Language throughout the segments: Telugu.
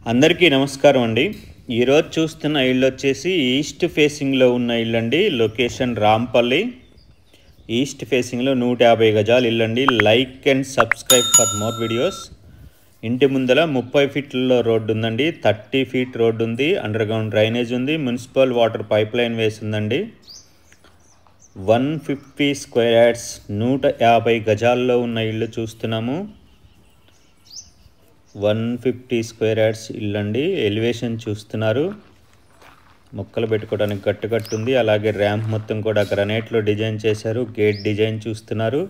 అందరికీ నమస్కారం అండి. ఈరోజు చూస్తున్న ఇల్లు వచ్చేసి ఈస్ట్ ఫేసింగ్లో ఉన్న ఇల్లు అండి. లొకేషన్ రాంపల్లి. ఈస్ట్ ఫేసింగ్లో 150 గజాలు ఇల్లు అండి. Like and subscribe for more videos. ఇంటి ముందర 30 ఫీట్లలో రోడ్డు ఉందండి. 30 ఫీట్ రోడ్డు ఉంది. అండర్ గ్రౌండ్ డ్రైనేజ్ ఉంది. మున్సిపల్ వాటర్ పైప్ లైన్ వేసిందండి. 150 స్క్వేర్ యార్డ్స్ 150 గజాల్లో ఉన్న ఇల్లు చూస్తున్నాము. 150 స్క్వేర్ యార్డ్స్ ఇల్లు అండి. ఎలివేషన్ చూస్తున్నారు. మొక్కలు పెట్టుకోవడానికి గట్టుకట్టుంది. అలాగే ర్యాంప్ మొత్తం కూడా గ్రనైట్లో డిజైన్ చేశారు. గేట్ డిజైన్ చూస్తున్నారు.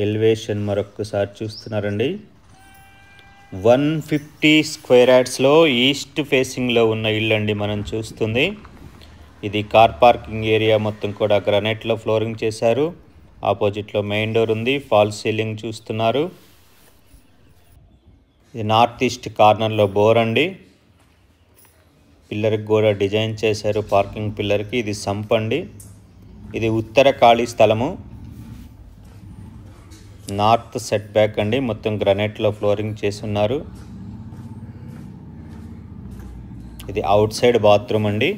ఎలివేషన్ మరొకసారి చూస్తున్నారండి. 150 స్క్వేర్ యార్డ్స్లో ఈస్ట్ ఫేసింగ్లో ఉన్న ఇల్లు అండి మనం చూస్తుంది. ఇది కార్ పార్కింగ్ ఏరియా మొత్తం కూడా గ్రనైట్లో ఫ్లోరింగ్ చేశారు. ఆపోజిట్లో మెయిన్ డోర్ ఉంది. ఫాల్ సీలింగ్ చూస్తున్నారు. ఇది నార్త్ ఈస్ట్ కార్నర్లో బోర్ అండి. పిల్లర్కి కూడా డిజైన్ చేశారు. పార్కింగ్ పిల్లర్కి. ఇది సంప్ అండి. ఇది ఉత్తర ఖాళీ స్థలము. నార్త్ సెట్ బ్యాక్ అండి. మొత్తం గ్రనైట్లో ఫ్లోరింగ్ చేస్తున్నారు. ఇది అవుట్ సైడ్ బాత్రూమ్ అండి.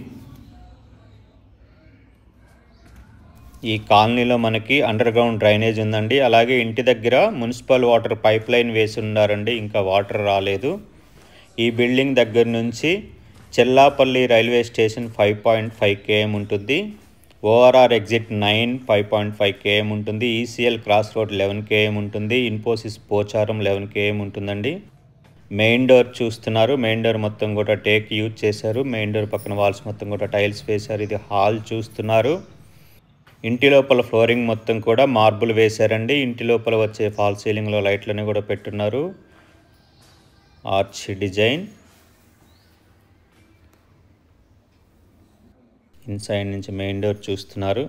ఈ కాలనీలో మనకి అండర్ గ్రౌండ్ డ్రైనేజ్ ఉందండి. అలాగే ఇంటి దగ్గర మున్సిపల్ వాటర్ పైప్ లైన్ వేసి ఉన్నారండి. ఇంకా వాటర్ రాలేదు. ఈ బిల్డింగ్ దగ్గర నుంచి చెల్లాపల్లి రైల్వే స్టేషన్ 5.5 km ఉంటుంది. ఓఆర్ఆర్ ఎగ్జిట్ 9 5.5 km ఉంటుంది. ఈసీఎల్ క్రాస్ రోడ్ 11 km ఉంటుంది. ఇన్ఫోసిస్ పోచారం 11 km ఉంటుందండి. మెయిన్ డోర్ చూస్తున్నారు. మెయిన్ డోర్ మొత్తం కూడా టేక్ యూజ్ చేశారు. మెయిన్ డోర్ పక్కన వాల్స్ మొత్తం కూడా టైల్స్ వేశారు. ఇది హాల్ చూస్తున్నారు. ఇంటి లోపల ఫ్లోరింగ్ మొత్తం కూడా మార్బుల్ వేశారండి. ఇంటి లోపల వచ్చే ఫాల్ సీలింగ్లో లైట్లని కూడా పెట్టున్నారు. Arch design. ఇన్సైడ్ నుంచి మెయిన్ డోర్ చూస్తున్నారు.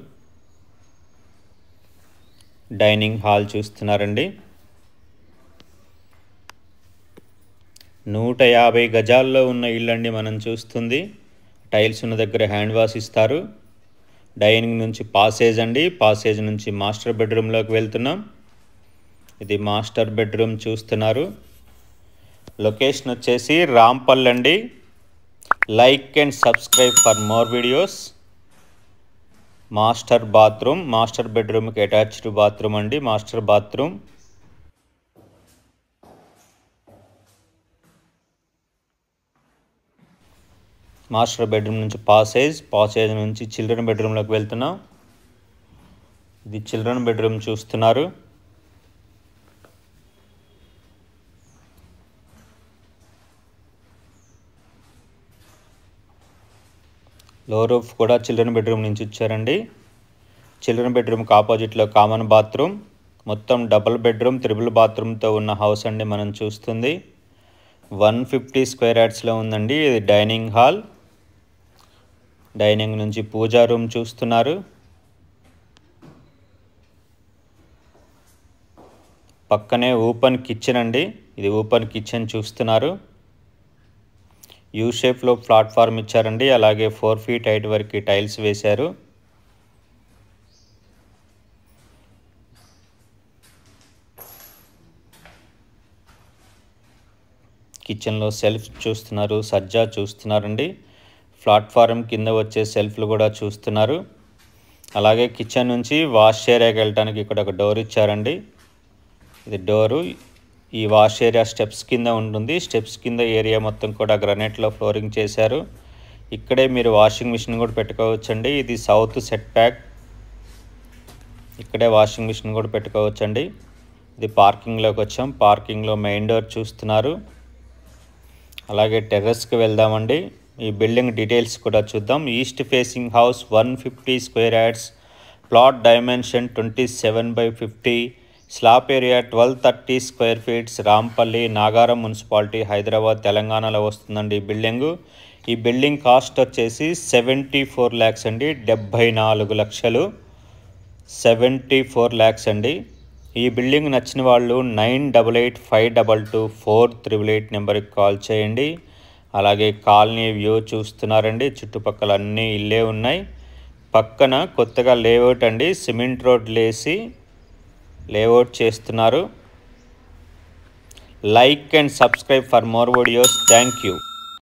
డైనింగ్ హాల్ చూస్తున్నారండి. 150 గజాల్లో ఉన్న ఇల్లు అండి మనం చూస్తుంది. టైల్స్ ఉన్న దగ్గర హ్యాండ్ వాష్ ఇస్తారు. డైనింగ్ నుంచి పాసేజ్ అండి. పాసేజ్ నుంచి మాస్టర్ బెడ్రూమ్లోకి వెళ్తున్నాం. ఇది మాస్టర్ బెడ్రూమ్ చూస్తున్నారు. లొకేషన్ వచ్చేసి రాంపల్లి అండి. Like and subscribe for more videos. Master bathroom. Master బెడ్రూమ్కి అటాచ్డ్ బాత్రూమ్ అండి. Master bathroom. మాస్టర్ బెడ్రూమ్ నుంచి పాసేజ్ నుంచి చిల్డ్రన్ బెడ్రూమ్లోకి వెళ్తున్నాం. ఇది చిల్డ్రన్ బెడ్రూమ్ చూస్తున్నారు. లో రూఫ్ కూడా చిల్డ్రన్ బెడ్రూమ్ నుంచి ఇచ్చారండి. చిల్డ్రన్ బెడ్రూమ్కి ఆపోజిట్లో కామన్ బాత్రూమ్. మొత్తం డబుల్ బెడ్రూమ్ త్రిబుల్ బాత్రూమ్తో ఉన్న హౌస్ అండి మనం చూస్తుంది. 150 స్క్వేర్ యార్డ్స్లో ఉందండి. ఇది డైనింగ్ హాల్. డైనింగ్ నుంచి పూజా రూమ్ చూస్తున్నారు. పక్కనే ఓపెన్ కిచెన్ అండి. ఇది ఓపెన్ కిచెన్ చూస్తున్నారు. యూ షేప్లో ప్లాట్ఫామ్ ఇచ్చారండి. అలాగే 4 feet హైట్ వరకు టైల్స్ వేశారు. కిచెన్లో సెల్ఫ్ చూస్తున్నారు. సజ్జా చూస్తున్నారండి. ప్లాట్ఫారం కింద వచ్చే సెల్ఫ్లు కూడా చూస్తున్నారు. అలాగే కిచెన్ నుంచి వాష్ ఏరియాకి వెళ్ళడానికి ఇక్కడ ఒక డోర్ ఇచ్చారండి. ఇది డోరు. ఈ వాష్ ఏరియా స్టెప్స్ కింద ఉంటుంది. స్టెప్స్ కింద ఏరియా మొత్తం కూడా గ్రనైట్లో ఫ్లోరింగ్ చేశారు. ఇక్కడే మీరు వాషింగ్ మిషన్ కూడా పెట్టుకోవచ్చండి. ఇది సౌత్ సెట్ బ్యాక్. ఇక్కడే వాషింగ్ మిషన్ కూడా పెట్టుకోవచ్చండి. ఇది పార్కింగ్లోకి వచ్చాం. పార్కింగ్లో మెయిన్ డోర్ చూస్తున్నారు. అలాగే టెర్రస్కి వెళ్దామండి. ఈ బిల్డింగ్ డీటెయిల్స్ కూడా చూద్దాం. East facing house 150 square yards. Plot dimension 27/50. Slab area 1230 square feets. Rampalli Nagaram municipality Hyderabad తెలంగాణలో వస్తుందండి ఈ బిల్డింగు. ఈ బిల్డింగ్ కాస్ట్ వచ్చేసి 74 lakhs అండి. 74 లక్షలు. 74 lakhs అండి. ఈ బిల్డింగ్ నచ్చిన వాళ్ళు 9885224888 నెంబర్కి కాల్ చేయండి. అలాగే కాలనీ వ్యూ చూస్తున్నారండి. చుట్టుపక్కల అన్నీ ఇల్లే ఉన్నాయి. పక్కన కొత్తగా లేఅవుట్ అండి. సిమెంట్ రోడ్ లేసి లేఅవుట్ చేస్తున్నారు. Like and subscribe for more videos. Thank you.